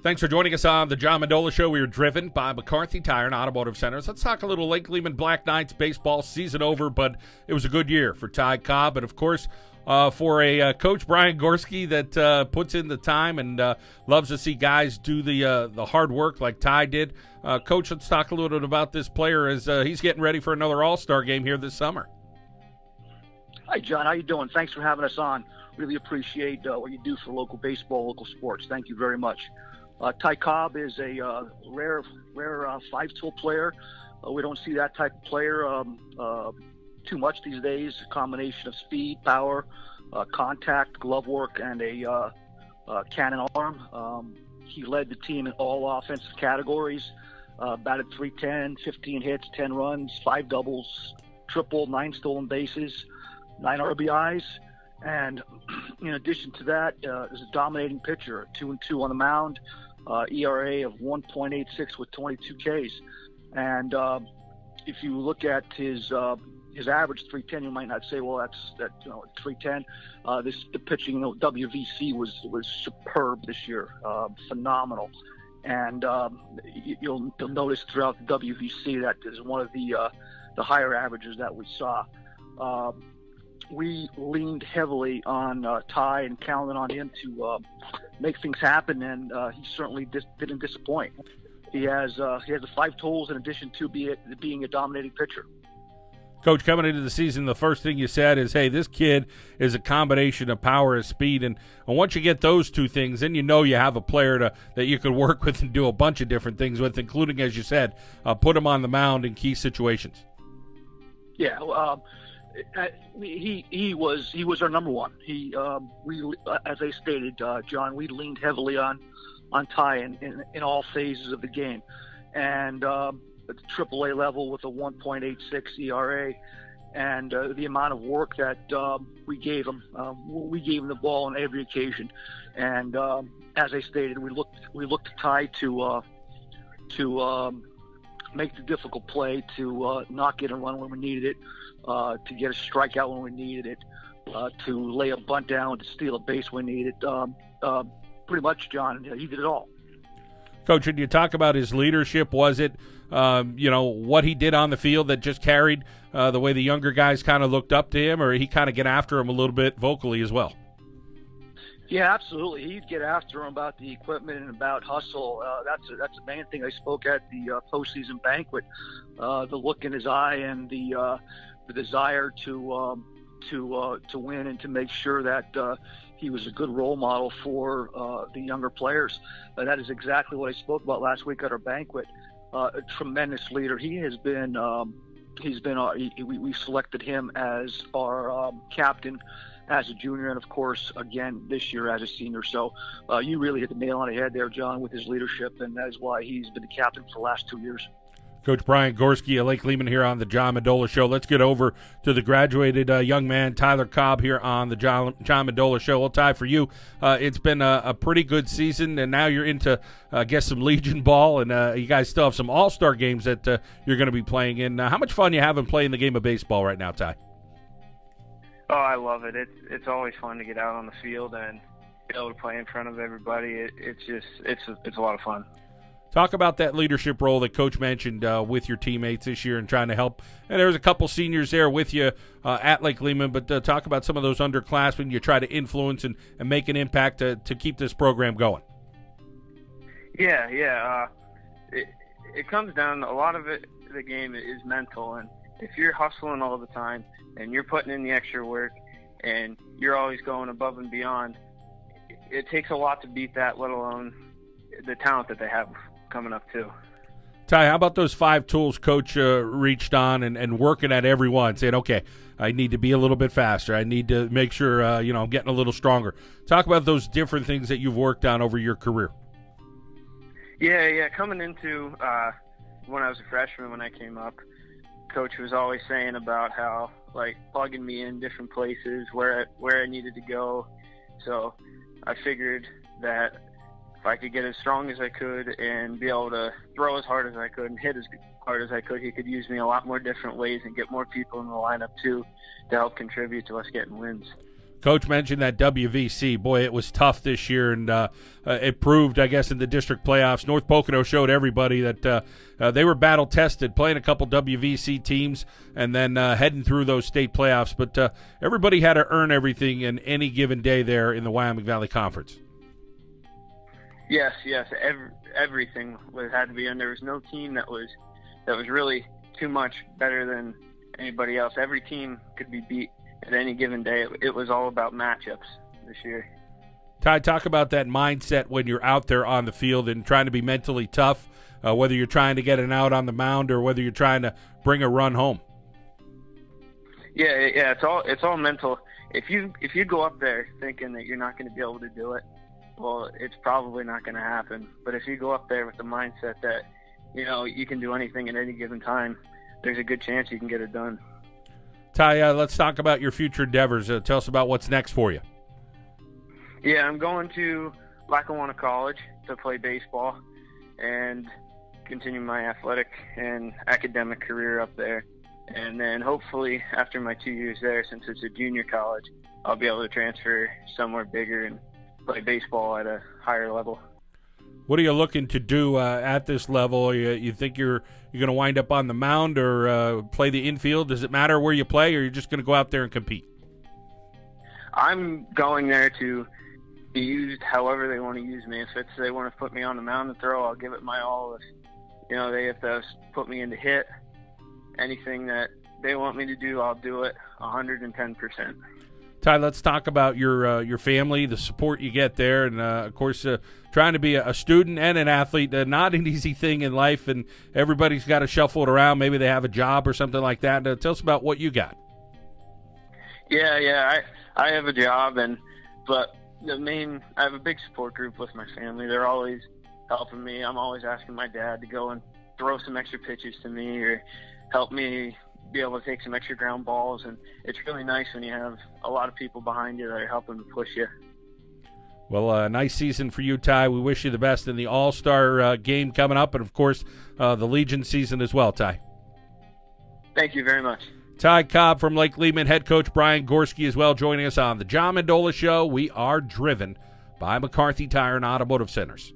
Thanks for joining us on the John Mendola Show. We are driven by McCarthy Tire and Automotive Centers. Let's talk a little Lake Lehman Black Knights baseball season over, but it was a good year for Ty Kolb, and of course for a Coach Brian Gorski that puts in the time and loves to see guys do the hard work like Ty did. Coach, let's talk a little bit about this player as he's getting ready for another All-Star game here this summer. Hi, John. How you doing? Thanks for having us on. Really appreciate what you do for local baseball, local sports. Thank you very much. Ty Kolb is a rare five-tool player. We don't see that type of player too much these days. A combination of speed, power, contact, glove work, and a cannon arm. He led the team in all offensive categories. Batted .310, 15 hits, 10 runs, 5 doubles, triple, 9 stolen bases, 9 RBIs. And in addition to that, is a dominating pitcher, 2-2 on the mound, ERA of 1.86 with 22 Ks. And if you look at his average .310, you might not say, well, that's .310. The pitching, WVC was superb this year, phenomenal. And you'll notice throughout the WVC that is one of the higher averages that we saw. We leaned heavily on Ty and counted on him to make things happen, and he certainly didn't disappoint. He has the 5 tools in addition to being a dominating pitcher. Coach, coming into the season, the first thing you said is, hey, this kid is a combination of power and speed, and once you get those two things, then you know you have a player that you could work with and do a bunch of different things with, including, as you said, put him on the mound in key situations. Yeah, he was our number one. We as I stated, John, we leaned heavily on Ty in all phases of the game, and at the AAA level with a 1.86 ERA, and the amount of work that we gave him the ball on every occasion, and as I stated, we looked to Ty to make the difficult play, to not get a run when we needed it, to get a strikeout when we needed it, to lay a bunt down, to steal a base when needed. Pretty much, John, he did it all. Coach, when you talk about his leadership, was it, what he did on the field that just carried the way the younger guys kind of looked up to him, or he kind of get after him a little bit vocally as well? Yeah, absolutely. He'd get after him about the equipment and about hustle. That's the main thing. I spoke at the postseason banquet. The look in his eye and the desire to win and to make sure that he was a good role model for the younger players. That is exactly what I spoke about last week at our banquet. A tremendous leader. He has been. We selected him as our captain as a junior, and of course, again this year as a senior. So you really hit the nail on the head there, John, with his leadership, and that is why he's been the captain for the last 2 years. Coach Brian Gorski of Lake Lehman here on the John Mendola Show. Let's get over to the graduated young man, Tyler Kolb, here on the John Mendola Show. Well, Ty, for you, it's been a pretty good season, and now you're into, I guess, some Legion ball, and you guys still have some All-Star games that you're going to be playing in. How much fun you having playing the game of baseball right now, Ty? Oh, I love it. It's always fun to get out on the field and be able to play in front of everybody. It's a lot of fun. Talk about that leadership role that Coach mentioned with your teammates this year and trying to help. And there's a couple seniors there with you at Lake Lehman, but talk about some of those underclassmen you try to influence and make an impact to keep this program going. Yeah. It comes down, a lot of it, the game is mental. And if you're hustling all the time and you're putting in the extra work and you're always going above and beyond, it takes a lot to beat that, let alone the talent that they have coming up too. Ty, how about those 5 tools Coach reached on and working at every one, saying, okay, I need to be a little bit faster. I need to make sure, I'm getting a little stronger. Talk about those different things that you've worked on over your career. Yeah. Coming into when I was a freshman, when I came up, Coach was always saying about how, like, plugging me in different places where I needed to go. So I figured that if I could get as strong as I could and be able to throw as hard as I could and hit as hard as I could, he could use me a lot more different ways and get more people in the lineup too to help contribute to us getting wins. Coach mentioned that WVC. Boy, it was tough this year, and it proved, I guess, in the district playoffs. North Pocono showed everybody that they were battle-tested, playing a couple WVC teams and then heading through those state playoffs. But everybody had to earn everything in any given day there in the Wyoming Valley Conference. Yes. Everything had to be, and there was no team that was really too much better than anybody else. Every team could be beat at any given day. It was all about matchups this year. Ty, talk about that mindset when you're out there on the field and trying to be mentally tough, whether you're trying to get an out on the mound or whether you're trying to bring a run home. Yeah, it's all mental. If you go up there thinking that you're not going to be able to do it, well, it's probably not going to happen. But if you go up there with the mindset that, you can do anything at any given time, there's a good chance you can get it done. Ty, let's talk about your future endeavors. Tell us about what's next for you. Yeah, I'm going to Lackawanna College to play baseball and continue my athletic and academic career up there. And then hopefully after my 2 years there, since it's a junior college, I'll be able to transfer somewhere bigger and play baseball at a higher level. What are you looking to do at this level? You think you're going to wind up on the mound or play the infield? Does it matter where you play, or you're just going to go out there and compete? I'm going there to be used however they want to use me. If they want to put me on the mound and throw, I'll give it my all. If they have to put me in to hit, anything that they want me to do, I'll do it 110%. Ty, let's talk about your family, the support you get there, and of course, trying to be a student and an athlete. Not an easy thing in life, and everybody's got to shuffle it around. Maybe they have a job or something like that. Tell us about what you got. Yeah, I have a job, but I have a big support group with my family. They're always helping me. I'm always asking my dad to go and throw some extra pitches to me or help me be able to take some extra ground balls, and it's really nice when you have a lot of people behind you that are helping to push you. Well, nice season for you, Ty. We wish you the best in the All-Star game coming up, and of course the Legion season as well, Ty. Thank you very much. Ty Kolb from Lake Lehman, head coach Brian Gorski as well, joining us on the John Mendola Show. We are driven by McCarthy Tire and Automotive Centers.